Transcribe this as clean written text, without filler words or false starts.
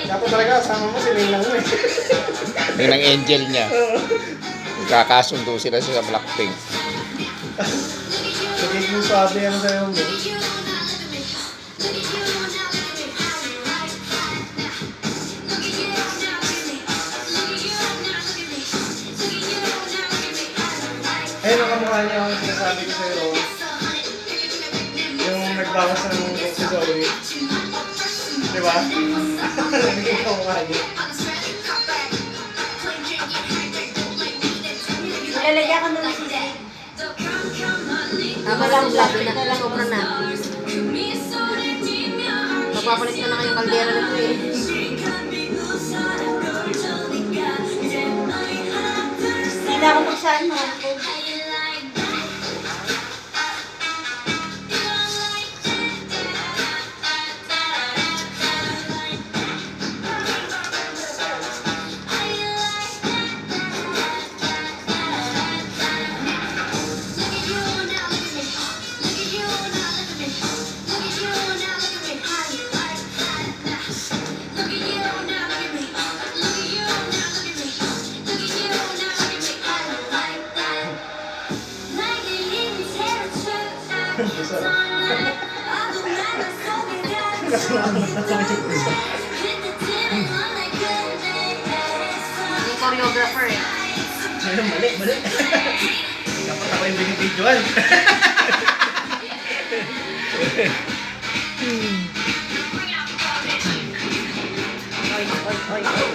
Dapat talaga, sama mo si Ninang mo eh. Yung ng angel niya. Kakasundo sila sa Blackpink. Sige yung swabe yan sa'yo mo. Ayun ang kamukha niya ang sinasabi ko sa'yo. Yung nagbawas ng si Zoe. Diba? Naging kamukha niya. Ilalagyan ka muna sila. Tama lang, labi na. Sobra na. Magpapalit ka na kayong kaldera na ito eh. Hindi na ako magsaan mo. Yung choreographer eh. Mali. Dapat ako yung binibidyoan. Oy.